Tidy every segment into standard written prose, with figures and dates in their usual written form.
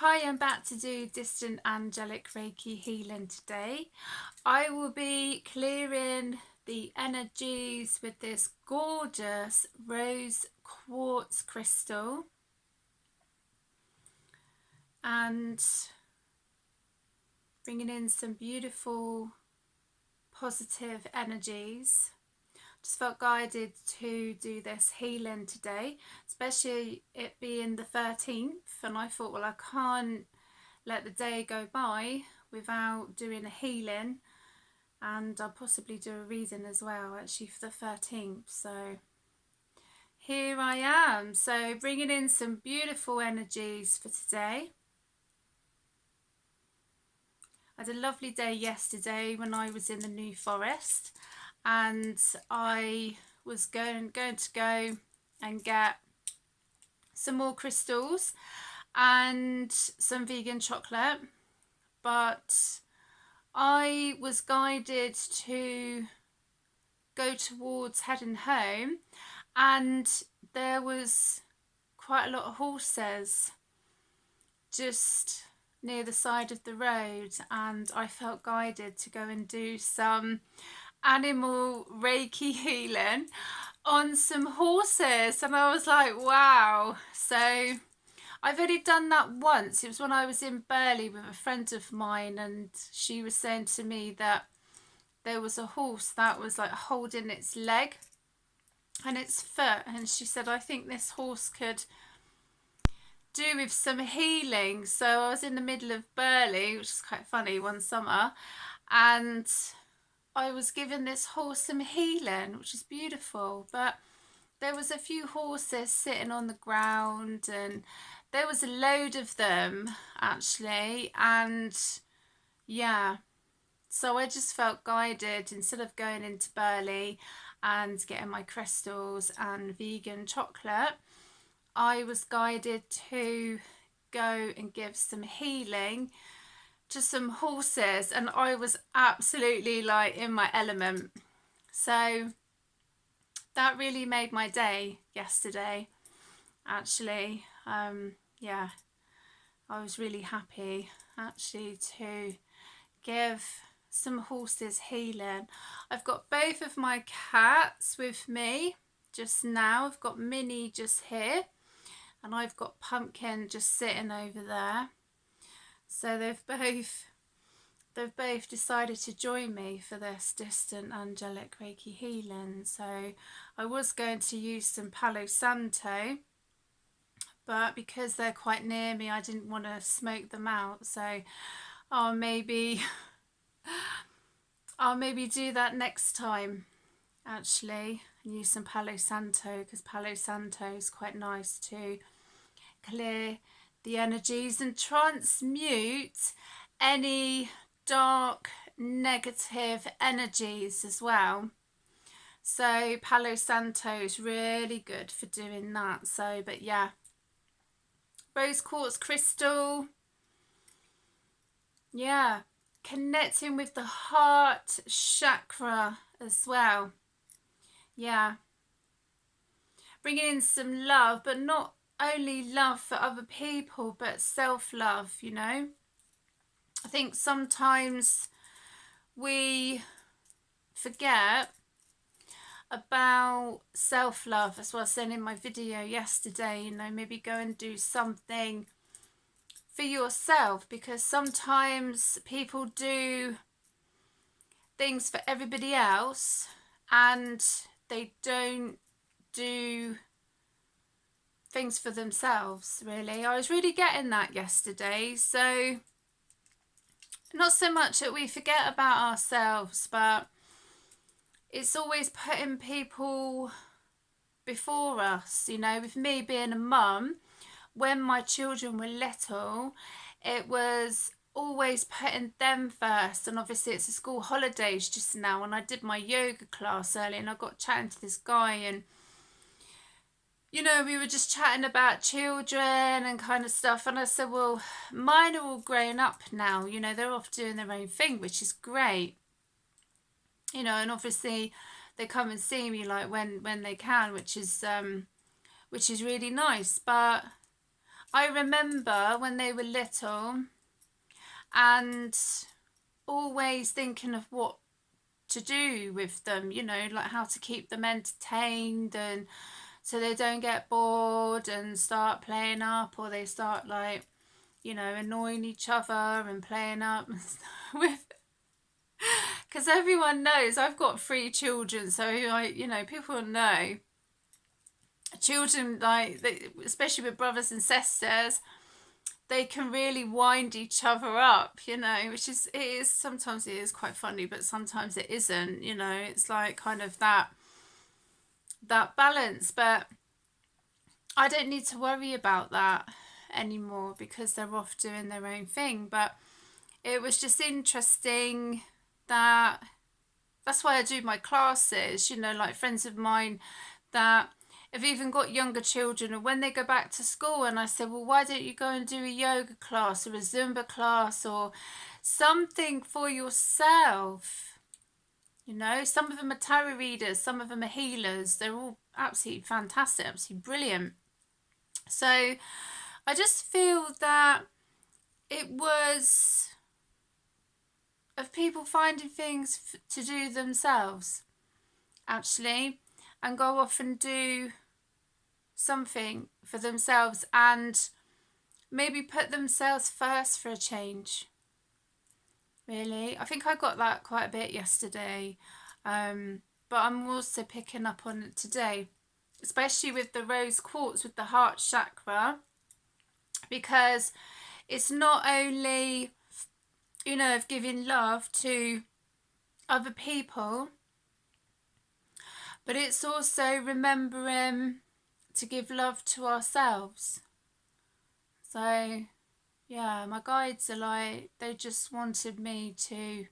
Hi, I'm back to do distant angelic Reiki healing today. I will be clearing the energies with this gorgeous rose quartz crystal and bringing in some beautiful positive energies. Just felt guided to do this healing today, especially it being the 13th, and I thought, well, I can't let the day go by without doing a healing, and I'll possibly do a reading as well actually for the 13th. So here I am, so bringing in some beautiful energies for today. I had a lovely day yesterday when I was in the New Forest, and I was going to go and get some more crystals and some vegan chocolate, but I was guided to go towards heading home, and there was quite a lot of horses just near the side of the road, and I felt guided to go and do some animal Reiki healing on some horses, and I was like, wow. So I've only done that once. It was when I was in Burley with a friend of mine, and she was saying to me that there was a horse that was like holding its leg and its foot, and she said, I think this horse could do with some healing. So I was in the middle of Burley, which is quite funny, one summer, and I was giving this horse some healing, which is beautiful. But there was a few horses sitting on the ground, and there was a load of them actually, and yeah, so I just felt guided, instead of going into Burley and getting my crystals and vegan chocolate, I was guided to go and give some healing to some horses, and I was absolutely like in my element. So that really made my day yesterday actually. Yeah, I was really happy actually to give some horses healing. I've got both of my cats with me just now. I've got Minnie just here, and I've got Pumpkin just sitting over there. So they've both decided to join me for this distant angelic Reiki healing. So I was going to use some Palo Santo, but because they're quite near me, I didn't want to smoke them out. So I'll maybe do that next time actually, and use some Palo Santo, because Palo Santo is quite nice to clear the energies and transmute any dark negative energies as well. So Palo Santo is really good for doing that. So, but yeah, rose quartz crystal, yeah, connecting with the heart chakra as well. Yeah, bringing in some love, but not only love for other people, but self-love, you know. I think sometimes we forget about self-love, as well as saying in my video yesterday, you know, maybe go and do something for yourself, because sometimes people do things for everybody else and they don't do things for themselves, really. I was really getting that yesterday. So not so much that we forget about ourselves, but it's always putting people before us, you know. With me being a mum, when my children were little, it was always putting them first. And obviously it's the school holidays just now, and I did my yoga class early, and I got chatting to this guy, and you know, we were just chatting about children and kind of stuff, and I said, well, mine are all grown up now, you know, they're off doing their own thing, which is great, you know, and obviously they come and see me like when they can, which is really nice. But I remember when they were little and always thinking of what to do with them, you know, like how to keep them entertained and so they don't get bored and start playing up, or they start like, you know, annoying each other and playing up with, because everyone knows I've got 3 children, so you know, people know children, like especially with brothers and sisters, they can really wind each other up, you know, which is, it is, sometimes it is quite funny, but sometimes it isn't, you know, it's like kind of that balance. But I don't need to worry about that anymore because they're off doing their own thing. But it was just interesting that that's why I do my classes, you know, like friends of mine that have even got younger children, and when they go back to school and I say, well, why don't you go and do a yoga class or a Zumba class or something for yourself? You know, some of them are tarot readers, some of them are healers. They're all absolutely fantastic, absolutely brilliant. So I just feel that it was of people finding things to do themselves, actually, and go off and do something for themselves and maybe put themselves first for a change. Really, I think I got that quite a bit yesterday, but I'm also picking up on it today, especially with the rose quartz with the heart chakra, because it's not only, you know, of giving love to other people, but it's also remembering to give love to ourselves. So yeah, my guides are like, they just wanted me to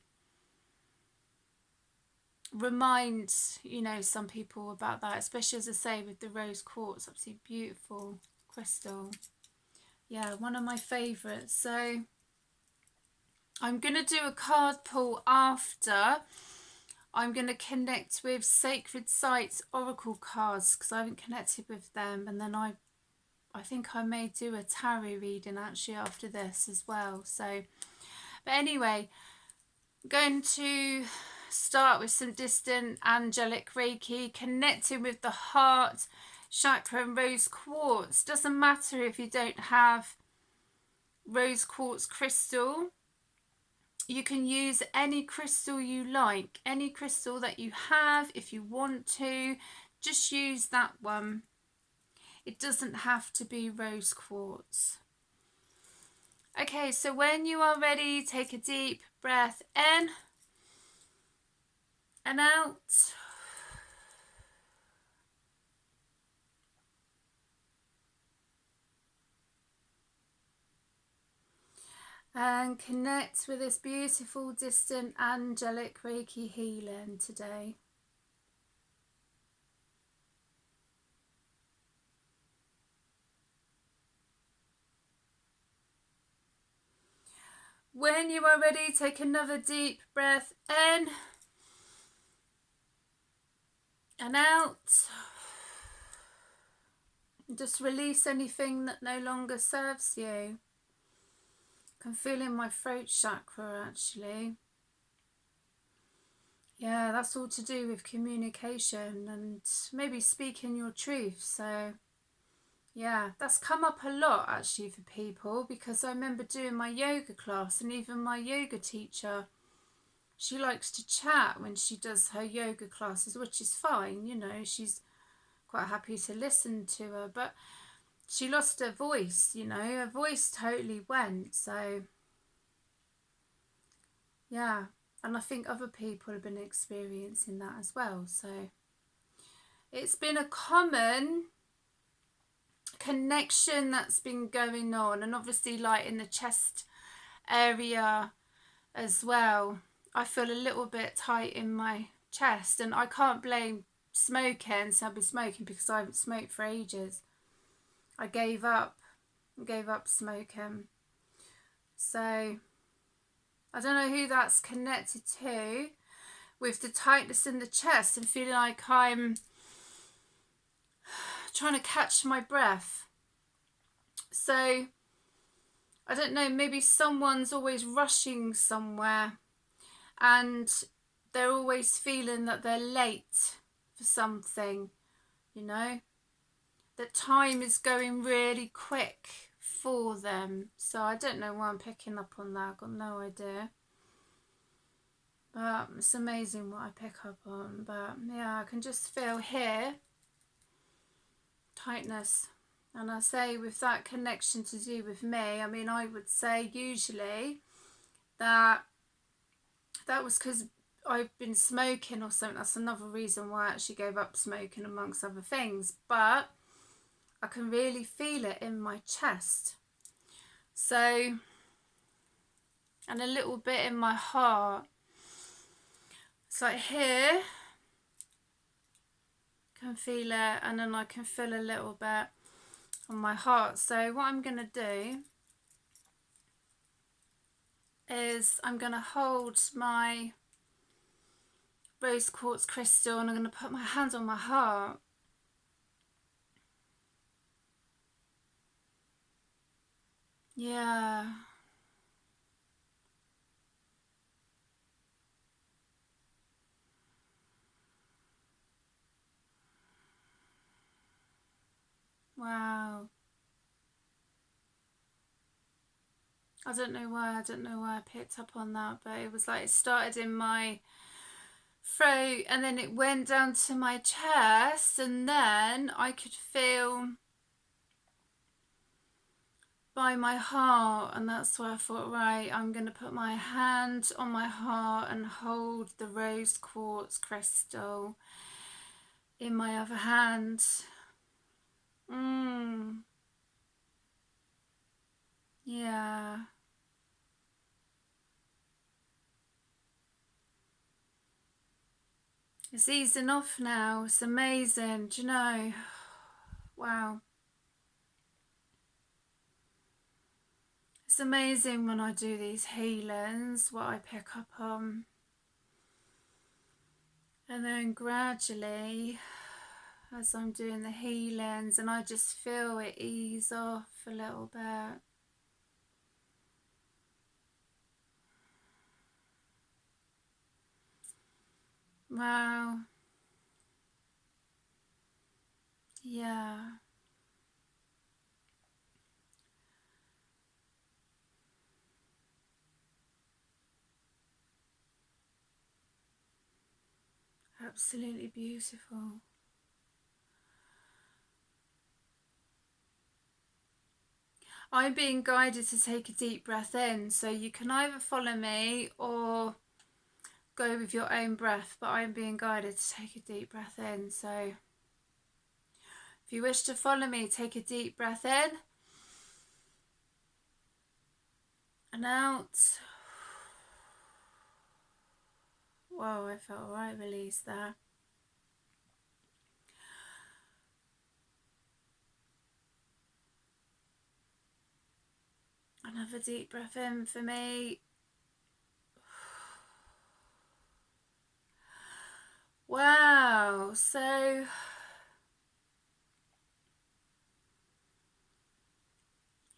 remind, you know, some people about that, especially, as I say, with the rose quartz, absolutely beautiful crystal. Yeah, one of my favourites. So I'm going to do a card pull after. I'm going to connect with Sacred Sites Oracle cards because I haven't connected with them, and then I think I may do a tarot reading actually after this as well. So, but anyway, I'm going to start with some distant angelic Reiki, connecting with the heart chakra and rose quartz. Doesn't matter if you don't have rose quartz crystal. You can use any crystal you like, any crystal that you have. If you want to, just use that one. It doesn't have to be rose quartz. Okay, so when you are ready, take a deep breath in and out. And connect with this beautiful, distant, angelic Reiki healing today. When you are ready, take another deep breath in and out. Just release anything that no longer serves you. I can feel in my throat chakra actually. Yeah, that's all to do with communication and maybe speaking your truth. So yeah, that's come up a lot actually for people, because I remember doing my yoga class, and even my yoga teacher, she likes to chat when she does her yoga classes, which is fine, you know, she's quite happy to listen to her, but she lost her voice, you know, her voice totally went. So yeah, and I think other people have been experiencing that as well. So it's been a common connection that's been going on, and obviously like in the chest area as well, I feel a little bit tight in my chest, and I can't blame smoking. So I've been smoking because I haven't smoked for ages. I gave up smoking. So I don't know who that's connected to, with the tightness in the chest and feeling like I'm trying to catch my breath So I don't know, maybe someone's always rushing somewhere and they're always feeling that they're late for something, you know, that time is going really quick for them. So I don't know why I'm picking up on that, I've got no idea. But it's amazing what I pick up on. But yeah, I can just feel here tightness. And I say with that connection to do with me, I mean, I would say usually that was because I've been smoking or something. That's another reason why I actually gave up smoking, amongst other things. But I can really feel it in my chest. So, and a little bit in my heart. It's like here, can feel it, and then I can feel a little bit on my heart. So what I'm going to do is I'm going to hold my rose quartz crystal and I'm going to put my hand on my heart. Yeah. Wow. I don't know why I picked up on that, but it was like it started in my throat and then it went down to my chest, and then I could feel by my heart, and that's why I thought, right, I'm going to put my hand on my heart and hold the rose quartz crystal in my other hand. Yeah. It's easing off now. It's amazing. Do you know? Wow. It's amazing when I do these healings, what I pick up on. And then gradually, as I'm doing the healings, and I just feel it ease off a little bit. Wow. Yeah. Absolutely beautiful. I'm being guided to take a deep breath in, so you can either follow me or go with your own breath, but I'm being guided to take a deep breath in. So if you wish to follow me, take a deep breath in and out. Whoa, I felt a right release there. Another deep breath in for me. Wow, so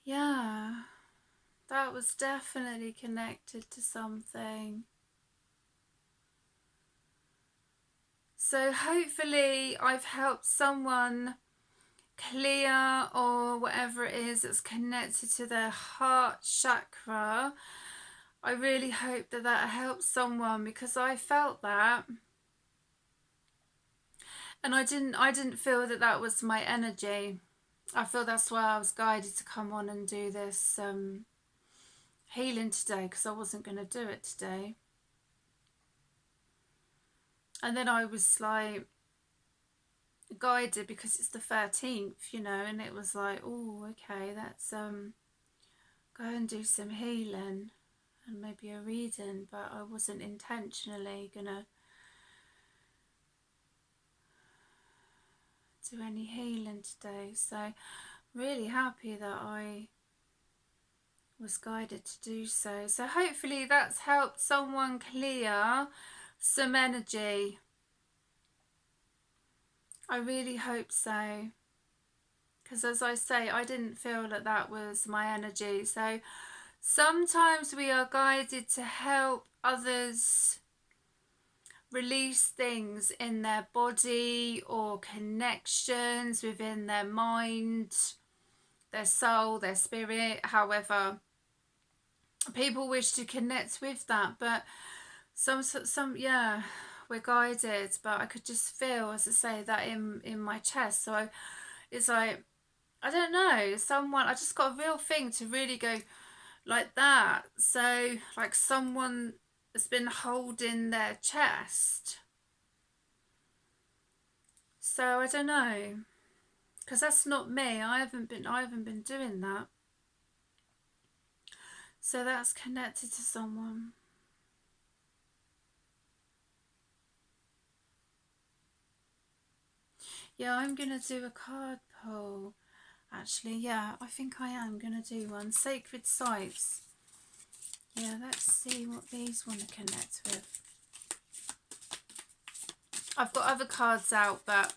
yeah, that was definitely connected to something. So hopefully I've helped someone clear, or whatever it is that's connected to their heart chakra. I really hope that that helps someone, because I felt that, and I didn't feel that that was my energy. I feel that's why I was guided to come on and do this healing today, because I wasn't going to do it today. And then I was like guided because it's the 13th, you know, and it was like, oh, okay, let's go and do some healing and maybe a reading, but I wasn't intentionally gonna do any healing today. So really happy that I was guided to do so. So hopefully that's helped someone clear some energy. I really hope so, because as I say, I didn't feel that that was my energy. So sometimes we are guided to help others release things in their body or connections within their mind, their soul, their spirit, however people wish to connect with that. But some yeah, we're guided, but I could just feel, as I say, that in my chest. So it's like, I don't know, someone, I just got a real thing to really go like that. So like someone has been holding their chest. So I don't know, because that's not me. I haven't been doing that. So that's connected to someone. Yeah, I'm gonna do a card pull. Actually, yeah, I think I am gonna do one. Sacred sites. Yeah, let's see what these want to connect with. I've got other cards out, but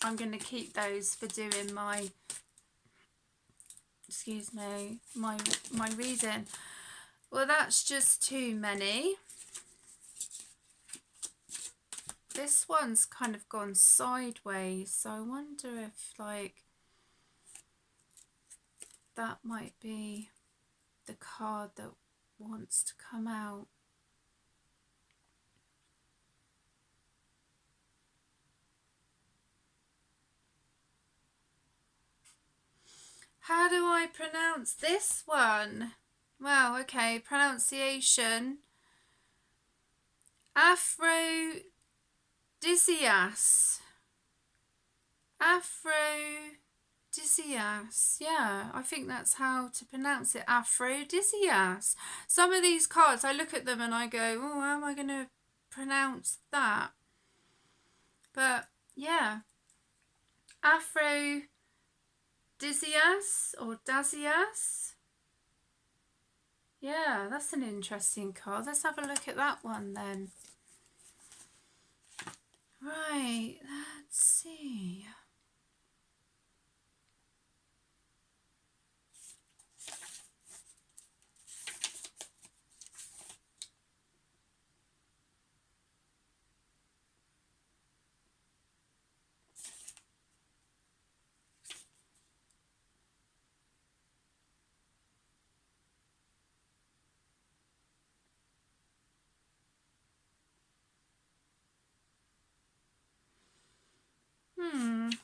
I'm going to keep those for doing my, excuse me, my reading. Well, that's just too many. This one's kind of gone sideways, so I wonder if like that might be the card that wants to come out. How do I pronounce this one? Well, okay, pronunciation. Aphrodisias. Aphrodisias. Yeah, I think that's how to pronounce it. Aphrodisias. Some of these cards, I look at them and I go, oh, how am I going to pronounce that? But yeah, Aphrodisias or Dazias. Yeah, that's an interesting card. Let's have a look at that one then. Right, let's see.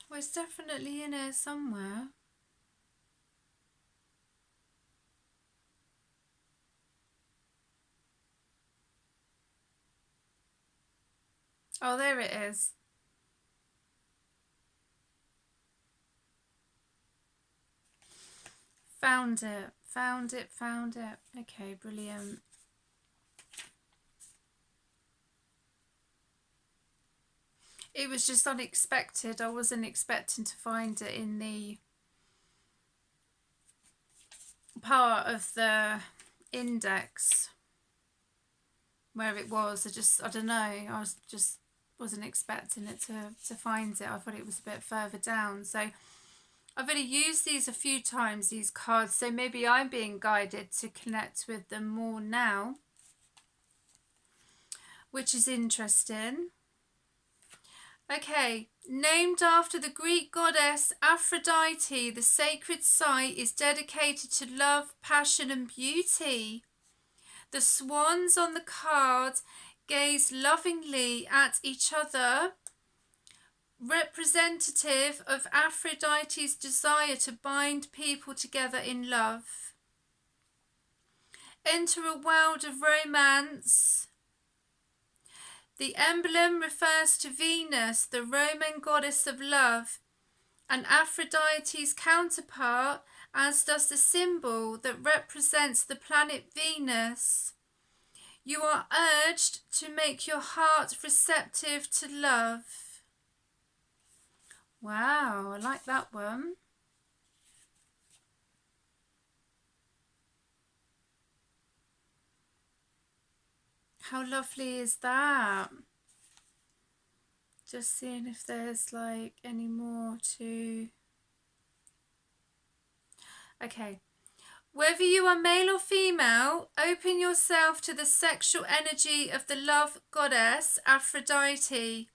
Well, it's definitely in here somewhere. Oh, there it is. Found it. Found it. Found it. Okay, brilliant. It was just unexpected. I wasn't expecting to find it in the part of the index where it was. I don't know. I wasn't expecting it to find it. I thought it was a bit further down. So I've already used these a few times, these cards. So maybe I'm being guided to connect with them more now, which is interesting. Okay, named after the Greek goddess Aphrodite, the sacred site is dedicated to love, passion and beauty. The swans on the card gaze lovingly at each other, representative of Aphrodite's desire to bind people together in love. Enter a world of romance. The emblem refers to Venus, the Roman goddess of love, and Aphrodite's counterpart, as does the symbol that represents the planet Venus. You are urged to make your heart receptive to love. Wow, I like that one. How lovely is that? Just seeing if there's like any more to Okay. Whether you are male or female, open yourself to the sexual energy of the love goddess Aphrodite.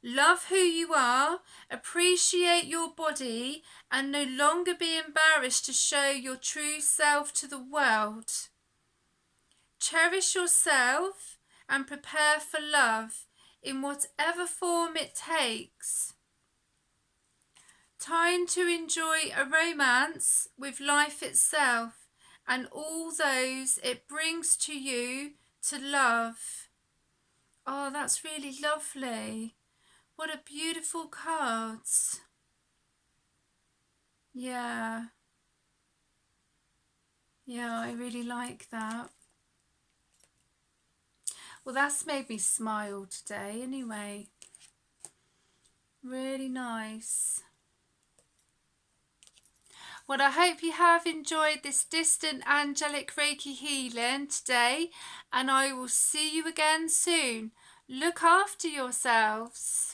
Love who you are, appreciate your body, and no longer be embarrassed to show your true self to the world. Cherish yourself and prepare for love in whatever form it takes. Time to enjoy a romance with life itself and all those it brings to you to love. Oh, that's really lovely. What a beautiful cards. Yeah. Yeah, I really like that. Well, that's made me smile today anyway. Really nice. Well, I hope you have enjoyed this distant angelic Reiki healing today, and I will see you again soon. Look after yourselves.